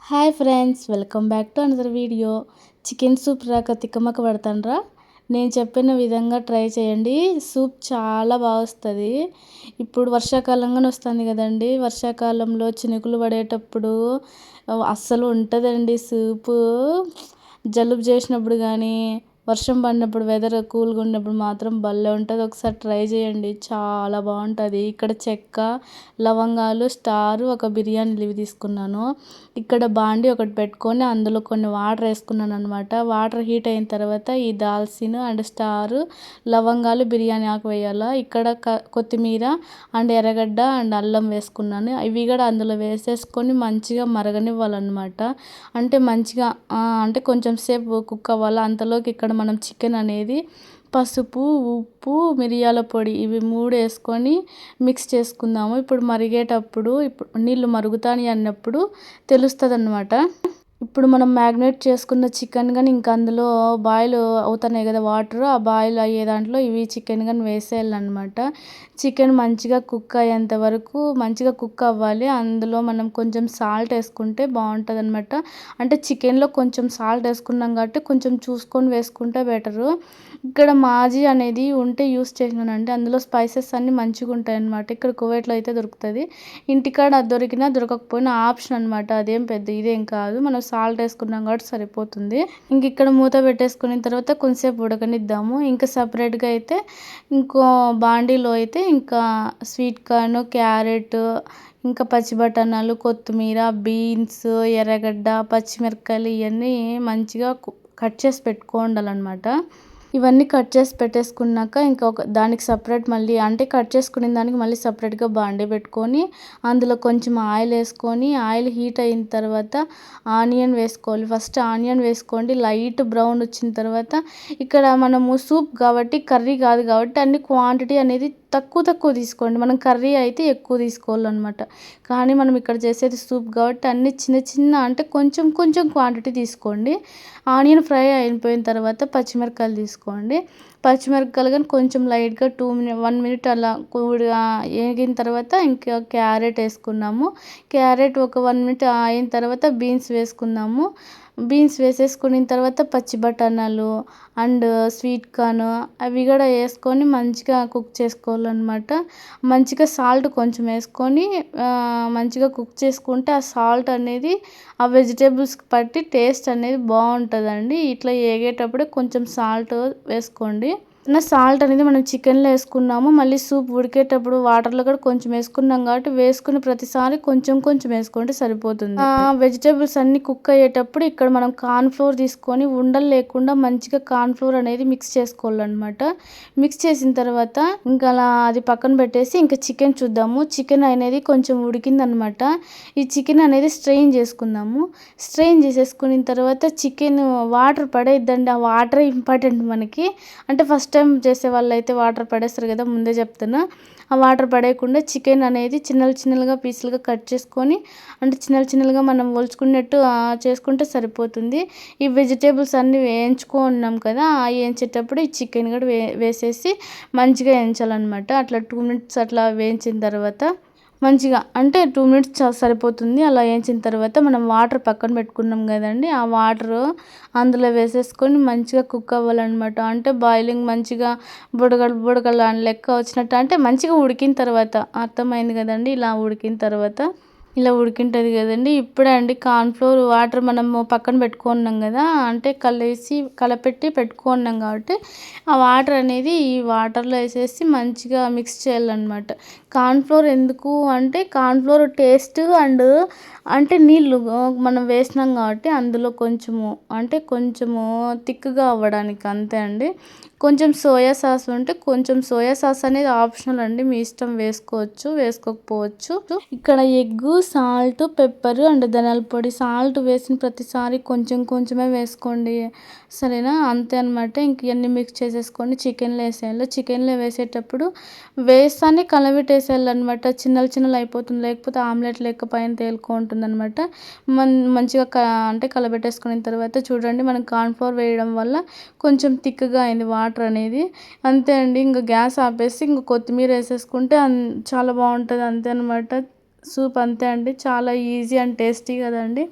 Hi friends, welcome back to another video. Chicken soup రాక తిక్కమక్క పడతాండ్రా? నేను చెప్పిన విధంగా ట్రై చేయండి. సూప్ చాలా బాగా వస్తుంది. ఇప్పుడు వర్షాకాలంగానే వస్తుంది కదండి. వర్షాకాలంలో చినుకులు పడేటప్పుడు అస్సలు ఉంటుందండి సూపు. జలుబు చేసినప్పుడు కానీ, వర్షం పడినప్పుడు, వెదర్ కూల్గా ఉన్నప్పుడు మాత్రం భలే ఉంటుంది. ఒకసారి ట్రై చేయండి, చాలా బాగుంటుంది. ఇక్కడ చెక్క, లవంగాలు, స్టారు, ఒక బిర్యానీ లీవ్ తీసుకున్నాను. ఇక్కడ బాండి ఒకటి పెట్టుకొని అందులో కొన్ని వాటర్ వేసుకున్నాను అనమాట. వాటర్ హీట్ అయిన తర్వాత ఈ దాల్చిన అండ్ స్టారు, లవంగాలు, బిర్యానీ ఆకు వేయాలా. ఇక్కడ కొత్తిమీర అండ్ ఎర్రగడ్డ అండ్ అల్లం వేసుకున్నాను. ఇవి కూడా అందులో వేసేసుకొని మంచిగా మరగనివ్వాలన్నమాట. అంటే మంచిగా అంటే కొంచెం సేపు కుక్ అవ్వాలి. అంతలోకి ఇక్కడ మనం చికెన్ అనేది పసుపు, ఉప్పు, మిరియాల పొడి ఇవి 3 వేసుకొని మిక్స్ చేసుకుందాము. ఇప్పుడు మరిగేటప్పుడు నీళ్ళు మరుగుతాయి అన్నప్పుడు తెలుస్తుంది అన్నమాట. ఇప్పుడు మనం మ్యాగ్నేట్ చేసుకున్న చికెన్ కానీ ఇంకా అందులో బాయిల్ అవుతున్నాయి కదా వాటర్, ఆ బాయిల్ అయ్యే దాంట్లో ఇవి చికెన్ కానీ వేసేయాలన్నమాట. చికెన్ మంచిగా కుక్ అయ్యేంత వరకు మంచిగా కుక్ అవ్వాలి. అందులో మనం కొంచెం సాల్ట్ వేసుకుంటే బాగుంటుంది అనమాట. అంటే చికెన్లో కొంచెం సాల్ట్ వేసుకున్నాం కాబట్టి కొంచెం చూసుకొని వేసుకుంటే బెటరు. ఇక్కడ మాజీ అనేది ఉంటే యూస్ చేసినానండి. అందులో స్పైసెస్ అన్నీ మంచిగా ఉంటాయి అన్నమాట. ఇక్కడ కువైట్లో అయితే దొరుకుతుంది. ఇంటికాడ దొరికినా దొరకకపోయినా ఆప్షన్ అనమాట. అదేం పెద్ద ఇదేం కాదు. మనం సాల్ట్ వేసుకున్నాం కాబట్టి సరిపోతుంది. ఇంక ఇక్కడ మూత పెట్టేసుకున్న తర్వాత కొంచెంసేపు ఉడకనిద్దాము. ఇంకా సపరేట్గా అయితే ఇంకో బాండీలో అయితే ఇంకా స్వీట్ కార్న్, క్యారెట్, ఇంకా పచ్చి బఠానాలు, కొత్తిమీర, బీన్స్, ఎర్రగడ్డ, పచ్చిమిరపకాయలు ఇవన్నీ మంచిగా కట్ చేసి పెట్టుకోండాలన్నమాట. ఇవన్నీ కట్ చేసి పెట్టేసుకున్నాక ఇంకా దానికి సపరేట్ మళ్ళీ అంటే కట్ చేసుకునే దానికి మళ్ళీ సపరేట్గా బాండీ పెట్టుకొని అందులో కొంచెం ఆయిల్ వేసుకొని ఆయిల్ హీట్ అయిన తర్వాత ఆనియన్ వేసుకోవాలి. ఫస్ట్ ఆనియన్ వేసుకోండి. లైట్ బ్రౌన్ వచ్చిన తర్వాత ఇక్కడ మనము సూప్ కాబట్టి కర్రీ కాదు కాబట్టి అన్ని క్వాంటిటీ అనేది తక్కువ తీసుకోండి. మనం కర్రీ అయితే ఎక్కువ తీసుకోవాలన్నమాట. కానీ మనం ఇక్కడ చేసేది సూప్ కాబట్టి అన్ని చిన్న అంటే కొంచెం క్వాంటిటీ తీసుకోండి. ఆనియన్ ఫ్రై అయిపోయిన తర్వాత పచ్చిమిరపకాయలు తీసుకోండి. పచ్చిమిరపకాయలు కానీ కొంచెం లైట్గా 1 మినిట్ అలా వేగిన తర్వాత ఇంకా క్యారెట్ వేసుకున్నాము. క్యారెట్ ఒక 1 మినిట్ అయిన తర్వాత బీన్స్ వేసుకుందాము. బీన్స్ వేసేసుకున్న తర్వాత పచ్చి బఠానాలు అండ్ స్వీట్ కార్న్ అవి కూడా వేసుకొని మంచిగా కుక్ చేసుకోవాలన్నమాట. మంచిగా సాల్ట్ కొంచెం వేసుకొని మంచిగా కుక్ చేసుకుంటే ఆ సాల్ట్ అనేది ఆ వెజిటేబుల్స్కి పట్టి టేస్ట్ అనేది బాగుంటుందండి. ఇట్లా వేగేటప్పుడే కొంచెం సాల్ట్ వేసుకోండి. సాల్ట్ అనేది మనం చికెన్లో వేసుకున్నాము. మళ్ళీ సూప్ ఉడికేటప్పుడు వాటర్లో కూడా కొంచెం వేసుకున్నాం కాబట్టి వేసుకుని ప్రతిసారి కొంచెం వేసుకుంటే సరిపోతుంది. వెజిటేబుల్స్ అన్ని కుక్ అయ్యేటప్పుడు ఇక్కడ మనం కార్న్ ఫ్లోర్ తీసుకొని ఉండలు లేకుండా మంచిగా కార్న్ ఫ్లోర్ అనేది మిక్స్ చేసుకోవాలన్నమాట. మిక్స్ చేసిన తర్వాత ఇంకా అలా అది పక్కన పెట్టేసి ఇంకా చికెన్ చూద్దాము. చికెన్ అనేది కొంచెం ఉడికిందనమాట. ఈ చికెన్ అనేది స్ట్రెయిన్ చేసుకుందాము. స్ట్రెయిన్ చేసేసుకున్న తర్వాత చికెన్ వాటర్ పడేద్దండి. ఆ వాటర్ ఇంపార్టెంట్ మనకి. అంటే ఫస్ట్ టైం చేసే వాళ్ళు అయితే వాటర్ పడేస్తారు కదా, ముందే చెప్తున్నా. ఆ వాటర్ పడేయకుండా చికెన్ అనేది చిన్నగా పీసులుగా కట్ చేసుకొని అంటే చిన్నగా మనం ఒలుచుకున్నట్టు చేసుకుంటే సరిపోతుంది. ఈ వెజిటేబుల్స్ అన్నీ వేయించుకున్నాం కదా, ఆ వేయించేటప్పుడు ఈ చికెన్ కూడా వేసేసి మంచిగా వేయించాలన్నమాట. అట్లా 2 మినిట్స్ అట్లా వేయించిన తర్వాత మంచిగా అంటే 2 మినిట్స్ సరిపోతుంది. అలా వేయించిన తర్వాత మనం వాటర్ పక్కన పెట్టుకున్నాం కదండి, ఆ వాటర్ అందులో వేసేసుకొని మంచిగా కుక్ అవ్వాలన్నమాట. అంటే బాయిలింగ్ మంచిగా బుడగలు అని లెక్క వచ్చినట్టు అంటే మంచిగా ఉడికిన తర్వాత అర్థమైంది కదండి. ఇలా ఉడికింటుంది కదండి. ఇప్పుడే అండి కార్న్ఫ్లోర్ వాటర్ మనము పక్కన పెట్టుకున్నాం కదా, అంటే కలపెట్టి పెట్టుకున్నాం కాబట్టి ఆ వాటర్ అనేది ఈ వాటర్లో వేసేసి మంచిగా మిక్స్ చేయాలన్నమాట. కార్న్ఫ్లోర్ ఎందుకు అంటే కార్న్ఫ్లోర్ టేస్ట్ అండ్ అంటే నీళ్ళు మనం వేసినాం కాబట్టి అందులో కొంచెము థిక్గా అవ్వడానికి అంతే అండి. కొంచెం సోయా సాస్ ఉంటే కొంచెం సోయా సాస్ అనేది ఆప్షనల్ అండి, మీ ఇష్టం, వేసుకోవచ్చు వేసుకోకపోవచ్చు. ఇక్కడ ఎగ్గు, సాల్ట్, పెప్పర్ అండ్ ధనియాల పొడి. సాల్ట్ వేసిన ప్రతిసారి కొంచెమే వేసుకోండి, సరేనా? అంతే అనమాట. ఇంక ఇవన్నీ మిక్స్ చేసేసుకొని చికెన్లో వేసేయాలి. చికెన్లో వేసేటప్పుడు వేస్తానే కలబెట్టేసేయాలన్నమాట. చిన్నలు అయిపోతుంది, లేకపోతే ఆమ్లెట్ లెక్క పైన తేలుకుంటుంది అనమాట. మంచిగా అంటే కలబెట్టేసుకున్న తర్వాత చూడండి, మనం కార్న్ఫ్లోర్ వేయడం వల్ల కొంచెం థిక్గా అయింది వాటర్ అనేది. అంతే అండి. ఇంకా గ్యాస్ ఆపేసి ఇంక కొత్తిమీర వేసేసుకుంటే చాలా బాగుంటుంది. అంతే అనమాట సూప్. అంతే అండి, చాలా ఈజీ అండ్ టేస్టీ కదండి.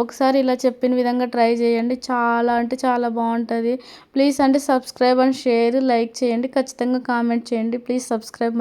ఒకసారి ఇలా చెప్పిన విధంగా ట్రై చేయండి. చాలా అంటే చాలా బాగుంటుంది. ప్లీజ్ అంటే సబ్స్క్రైబ్ అండ్ షేర్, లైక్ చేయండి. ఖచ్చితంగా కామెంట్ చేయండి. Please subscribe my